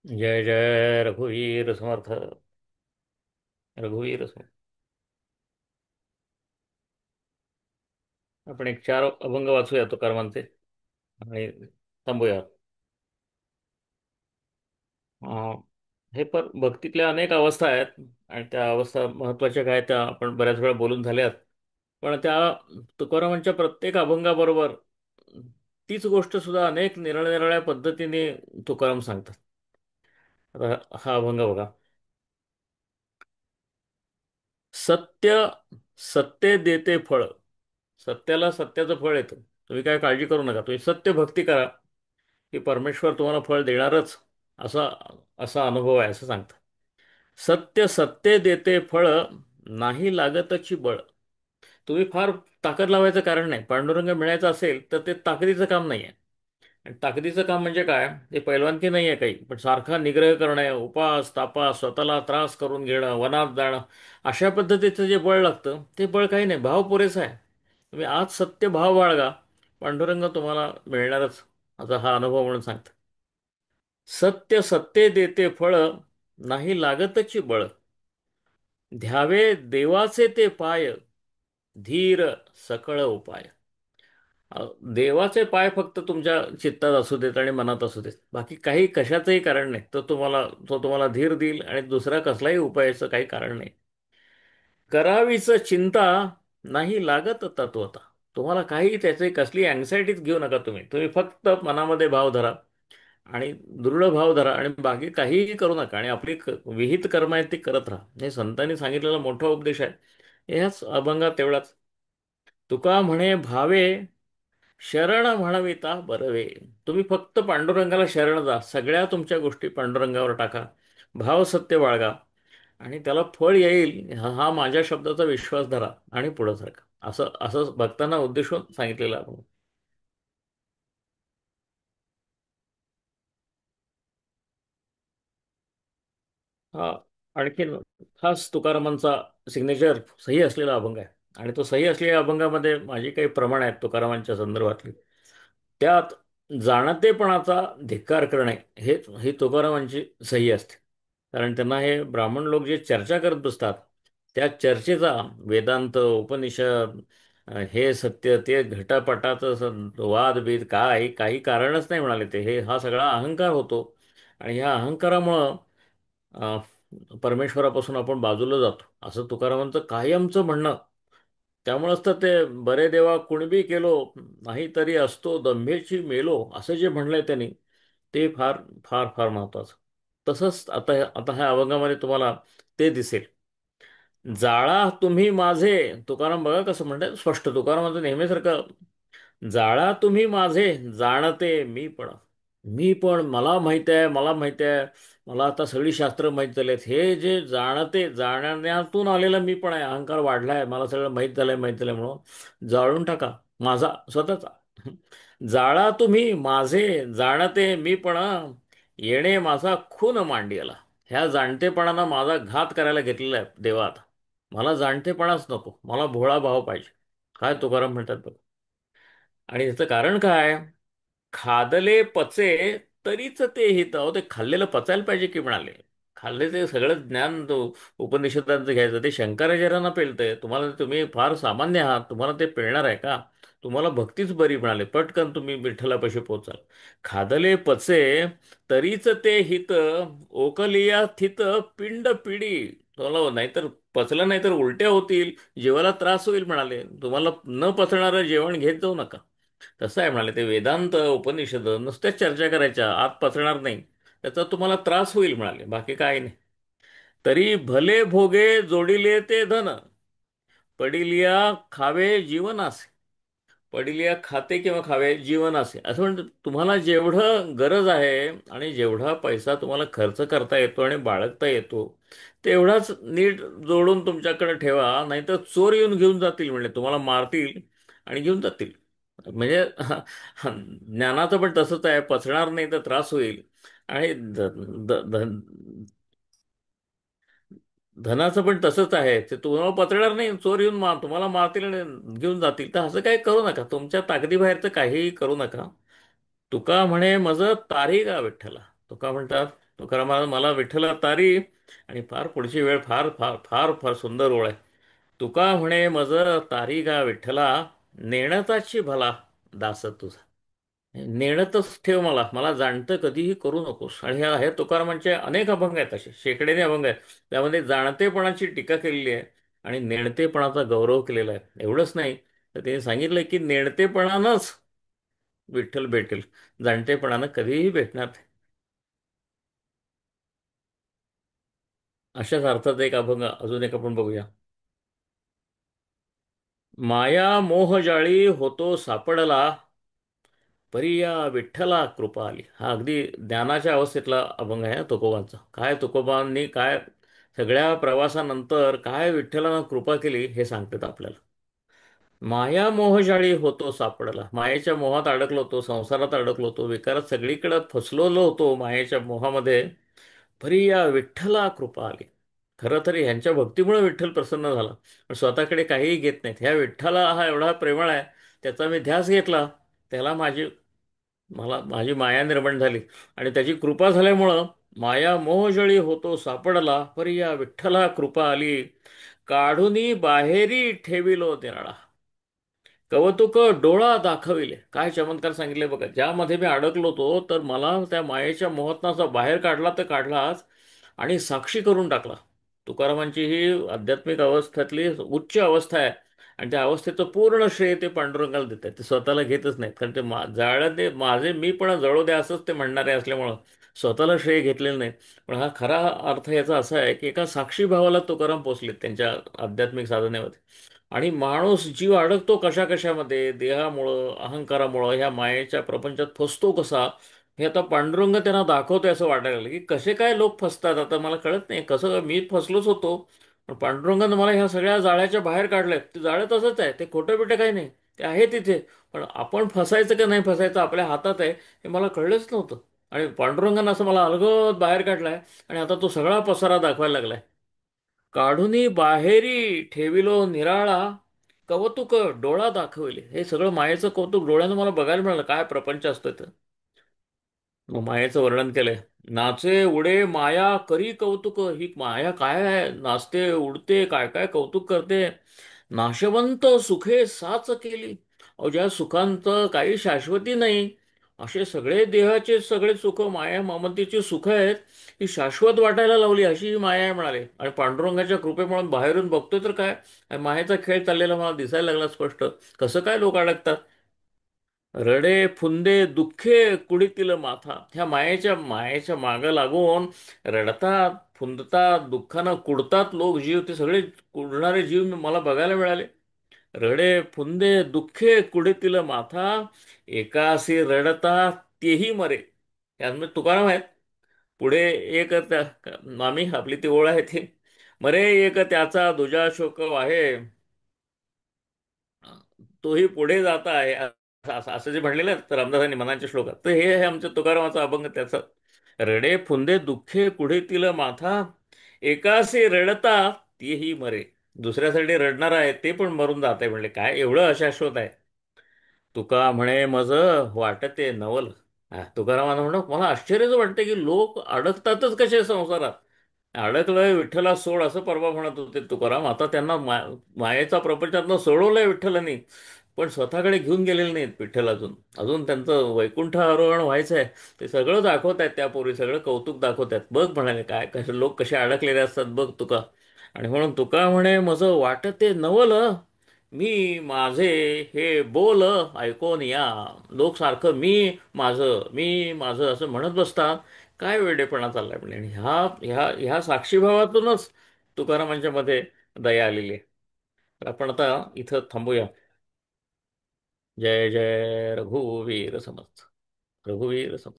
जय जय रघुवीर समर्थ. रघुवीर समर्थ. आपण एक चार अभंग वाचूया तुकारामांचे आणि थांबूया. अं, हे पण भक्तीतल्या अनेक अवस्था आहेत आणि त्या अवस्था महत्वाच्या काय त्या आपण बऱ्याच वेळा बोलून झाल्यात. पण त्या तुकारामांच्या प्रत्येक अभंगाबरोबर तीच गोष्ट सुद्धा अनेक निरनिराळ्या पद्धतीने तुकाराम सांगतात. आता हा अभंग बघा. सत्य सत्य देते फळ. सत्याला सत्याचं फळ येतं. तुम्ही काय काळजी करू नका, तुम्ही सत्य भक्ती करा की परमेश्वर तुम्हाला फळ देणारच. असा असा अनुभव आहे असं सांगतात. सत्य सत्य देते फळ, नाही लागतची बळ. तुम्ही फार ताकद लावायचं कारण नाही. पांडुरंग मिळायचं असेल तर ते ताकदीचं काम नाही आहे. आणि ताकदीचं काम म्हणजे काय, ते पैलवानकी नाही आहे काही, पण सारखा निग्रह करणे, उपास तापास, स्वतःला त्रास करून घेणं, वनात जाणं, अशा पद्धतीचं जे बळ लागतं ते बळ काही नाही, भाव पुरेसा आहे. तुम्ही आज सत्य भाव बाळगा, पांडुरंग तुम्हाला मिळणारच. असा हा अनुभव म्हणून सांगतात. सत्य सत्य देते फळ, नाही लागतची बळ. ध्यावे देवाचे ते पाय, धीर सकळ उपाय. देवाचे पाय फक्त तुमच्या चित्तात असू देत आणि मनात असू देत, बाकी काही कशाचंही कारण नाही. तो तुम्हाला धीर देईल आणि दुसरा कसलाही उपायाचं काही कारण नाही. करावीच चिंता, नाही लागत तत्वता. तुम्हाला काही त्याचे कसली अँक्झायटीच घेऊ नका. तुम्ही फक्त मनामध्ये भाव धरा आणि दृढ भाव धरा आणि बाकी काहीही करू नका आणि आपली विहित कर्म आहेत ती करत राहा. हे संतांनी सांगितलेला मोठा उपदेश आहे. ह्याच अभंगात तेवढाच. तुका म्हणे भावे, शरण म्हणविता बरवे. तुम्ही फक्त पांडुरंगाला शरण जा, सगळ्या तुमच्या गोष्टी पांडुरंगावर टाका, भाव सत्य बाळगा आणि त्याला फळ येईल हा माझ्या शब्दाचा विश्वास धरा आणि पुढे सरका. असं असं भक्तांना उद्देशून सांगितलेलं आहे. हा आणखीन खास तुकारामांचा सिग्नेचर सही असलेला अभंग आहे. आणि तो सही असलेल्या अभंगामध्ये माझी काही प्रमाण आहेत तुकारामांच्या संदर्भातली. त्यात जाणतेपणाचा धिक्कार करणे हे ही तुकारामांची सही असते. कारण त्यांना हे ब्राह्मण लोक जे चर्चा करत बसतात, त्या चर्चेचा वेदांत उपनिषद, हे सत्य ते घटापटाचं वादभेद काय काही कारणच नाही म्हणाले ते. हा सगळा अहंकार होतो आणि ह्या अहंकारामुळं परमेश्वरापासून आपण बाजूला जातो असं तुकारामांचं कायमचं म्हणणं. त्यामुळंच तर ते बरे देवा कुणबी केलो, नाही तरी असतो दंभेची मेलो, असं जे म्हणलंय त्यांनी, ते फार फार फार महत्वाचं. तसंच आता आता ह्या अभंगामध्ये तुम्हाला ते दिसेल. जाळा तुम्ही माझे. तुकाराम बघा कसं म्हणतात स्पष्ट. तुकारामाचं नेहमीसारखं, जाळा तुम्ही माझे, जाणते मी पण. मी पण, मला माहित आहे, मला माहित आहे, मला आता सगळी शास्त्र माहीत झालेत. हे जे जाणते, जाणण्यातून आलेलं मी पण आहे. अहंकार वाढलाय, मला सगळं माहीत झालंय म्हणून जाळून टाका माझा स्वतःचा. जाळा तुम्ही माझे, जाणते मी पण, येणे माझा खून मांडियाला. ह्या जाणतेपणानं माझा घात करायला घेतलेला आहे देवा आता. मला जाणतेपणाच नको, मला भोळा भाव पाहिजे. काय तुकाराम म्हणतात बघ. आणि याचं कारण काय, खादले पचे तरीच ते हित. अहो ते खाल्लेलं पचायला पाहिजे की म्हणाले. खाल्ले ते सगळं ज्ञान तो उपनिषदांचं घ्यायचं ते शंकराचार्यांना पेलतंय. तुम्ही फार सामान्य आहात, तुम्हाला ते पेलणार आहे का. तुम्हाला भक्तीच बरी म्हणाले, पटकन तुम्ही विठ्ठलापाशी पोचाल. खादले पचे तरीच ते हित, ओकलिया थित पिंड पिढी. तुम्हाला नाहीतर पचलं नाही तर उलट्या होतील, जीवाला त्रास होईल म्हणाले. तुम्हाला न पचणारं जेवण घेत जाऊ नका. तसं आहे म्हणाले. ते वेदांत उपनिषद नुसत्याच चर्चा करायच्या, आत पचणार नाही, त्याचा तुम्हाला त्रास होईल म्हणाले, बाकी काय नाही. तरी भले भोगे जोडिले ते धन, पडिलिया खावे जीवनासे. पडिलिया खाते किंवा खावे जीवन असे, असं म्हणतं तुम्हाला जेवढं गरज आहे आणि जेवढा पैसा तुम्हाला खर्च करता येतो आणि बाळगता येतो, तेवढाच नीट जोडून तुमच्याकडे ठेवा, नाहीतर चोर येऊन घेऊन जातील. म्हणजे तुम्हाला मारतील आणि घेऊन जातील. म्हणजे ज्ञानाचं पण तसंच आहे, पचणार नाही तर त्रास होईल. आणि धनाचं पण तसंच आहे, ते तुम्हाला पचणार नाही, चोर येऊन तुम्हाला मारतील आणि घेऊन जातील. तर असं काही करू नका, तुमच्या ताकदीबाहेरचं काहीही करू नका. तुका म्हणे मज तारी का विठ्ठला. तुका म्हणतात तुकाराम महाराज मला विठ्ठला तारी. आणि फार पुढची वेळ फार फार फार फार सुंदर ओळ आहे. तुका म्हणे मज तारी गा विठ्ठला, नेणताची भला दास तुझा. नेणतच ठेव मला, मला जाणतं कधीही करू नकोस. आणि ह्या हे तुकारामांचे अनेक अभंग आहेत, असे शेकडेने अभंग आहेत. त्यामध्ये जाणतेपणाची टीका केलेली आहे आणि नेणतेपणाचा गौरव केलेला आहे. एवढंच नाही तर ते सांगितलं की नेणतेपणानंच विठ्ठल भेटेल, जाणतेपणानं कधीही भेटणार नाही. अशाच अर्थात एक अभंग अजून एक आपण बघूया. माया मोहजाळी होतो सापडला, परिया विठ्ठला कृपा आली. हा अगदी ज्ञानाच्या अवस्थेतला अभंग आहे हा तुकोबांचा. काय तुकोबांनी काय सगळ्या प्रवासानंतर काय विठ्ठलानं कृपा केली हे सांगतात आपल्याला. माया मोहजाळी होतो सापडला, मायेच्या मोहात अडकलो होतो, संसारात अडकलो होतो, विकारात सगळीकडे फसलेलो होतो मायेच्या मोहामध्ये. परी या विठ्ठला कृपा आली. खरं तर ह्यांच्या भक्तीमुळे विठ्ठल प्रसन्न झाला, पण स्वतःकडे काहीही घेत नाहीत. ह्या विठ्ठला हा एवढा प्रेमळ आहे, त्याचा मी ध्यास घेतला, त्याला माझी माया निर्माण झाली. आणि त्याची कृपा झाल्यामुळं माया मोहजळी होतो सापडला, परी या विठ्ठला कृपा आली. काढूनी बाहेरी ठेविलो निराळा, कौतुक डोळा दाखविले. काय चमत्कार सांगितले बघा. ज्यामध्ये मी अडकलो होतो, तर मला त्या मायेच्या मोहतनाचा बाहेर काढला तर काढलाच, आणि साक्षी करून टाकला. तुकारामांची ही आध्यात्मिक अवस्थेतली उच्च अवस्था आहे. आणि त्या अवस्थेचं पूर्ण श्रेय ते पांडुरंगाला देतात, ते स्वतःला घेतच नाहीत. कारण ते जाळं ते माझे मी पण जळू द्या असंच ते म्हणणारे असल्यामुळं स्वतःला श्रेय घेतलेलं नाही. पण हा खरा अर्थ याचा असा आहे की एका साक्षी भावाला तुकाराम पोचलेत त्यांच्या आध्यात्मिक साधनेमध्ये. आणि माणूस जीव अडकतो कशा कशामध्ये, देहामुळं अहंकारामुळं ह्या मायेच्या प्रपंचात फसतो कसा, हे आता पांडुरंग त्यांना दाखवतोय. असं वाटायला लागलं की कसे काय लोक फसतात, आता मला कळत नाही कसं मी फसलोच होतो. पण पांडुरंगानं मला ह्या सगळ्या जाळ्याच्या बाहेर काढलंय. ते जाळं तसंच आहे, ते खोटं बिटं काही नाही, ते आहे तिथे. पण आपण फसायचं का नाही फसायचं आपल्या हातात आहे, हे मला कळलंच नव्हतं. आणि पांडुरंगानं असं मला अलगद बाहेर काढलाय, आणि आता तो सगळा पसारा दाखवायला लागलाय. काढूनी बाहेरी ठेविलो निराळा, कौतुक डोळा दाखविले. हे सगळं मायेचं कौतुक डोळ्यानं मला बघायला मिळालं, काय प्रपंच असतं तर. मग मायेचं वर्णन केलंय. नाचे उडे माया करी कौतुक, ही माया काय आहे, नाचते उडते काय काय कौतुक करते. नाशवंत सुखे साच केली. अहो, ज्या सुखांचं काही शाश्वती नाही, असे सगळे देहाचे सगळे सुख माया ममतेची सुख आहेत, ही शाश्वत वाटायला लावली, अशी ही माया आहे म्हणाले. आणि पांडुरंगाच्या कृपेमुळे बाहेरून बघतोय तर काय मायेचा खेळ चाललेला मला दिसायला लागला स्पष्ट. कसं काय लोक अडकतात. रडे फुंदे दुःखे कुडीतील माथा. ह्या मायेच्या मायेच्या मागं लागून रडतात, फुंदतात, दुःखानं कुडतात लोक, जीव ते सगळे कुडणारे जीव मला बघायला मिळाले. रडे फुंदे दुःखे कुडीतील माथा, एकासी रडता तेही मरे. यामध्ये तुकाराम आहेत. पुढे एक मामी आपली ती ओळ आहे ती, मरे एक त्याचा दुजा शोक आहे, तोही पुढे जाता आहे. असं जे म्हणलेलं आहे तर रामदासांनी मनाच्या श्लोकात, तर हे आहे आमच्या तुकारामाचा अभंग त्याचा. रडे फुंदे दुःखे कुढेतील माथा, एकासे रडता तेही मरे. दुसऱ्यासाठी रडणार आहे ते पण मरून जात आहे. म्हणले काय एवढं अशाश्वत आहे. तुका म्हणे मज वाटते नवल. तुकारामानं म्हणलं मला आश्चर्यच वाटतं की लोक अडकतातच कसे संसारात. अडकलंय विठ्ठला सोड असं परवा म्हणत होते तुकाराम. आता त्यांना मायेचा प्रपंचातनं सोडवलंय विठ्ठलानी, पण स्वतःकडे घेऊन गेलेले नाहीत विठ्ठल. अजून अजून त्यांचं वैकुंठ आरोहण व्हायचं आहे. ते सगळं दाखवत आहेत, त्यापूर्वी सगळं कौतुक दाखवत आहेत. बघ म्हणाले काय कसे लोक कसे अडकलेले असतात बघ तुका. आणि म्हणून तुका म्हणे मज वाटते नवल, मी माझे हे बोल ऐकून या. लोक सारखं मी माझं असं म्हणत बसतात. काय वेडेपणा चाललाय म्हणजे. आणि ह्या ह्या ह्या साक्षीभावातूनच तुकारामांच्या मध्ये दया आलेली आहे. तर आपण आता इथं थांबूया. जय जय रघुवीर समर्थ. रघुवीर समर्थ.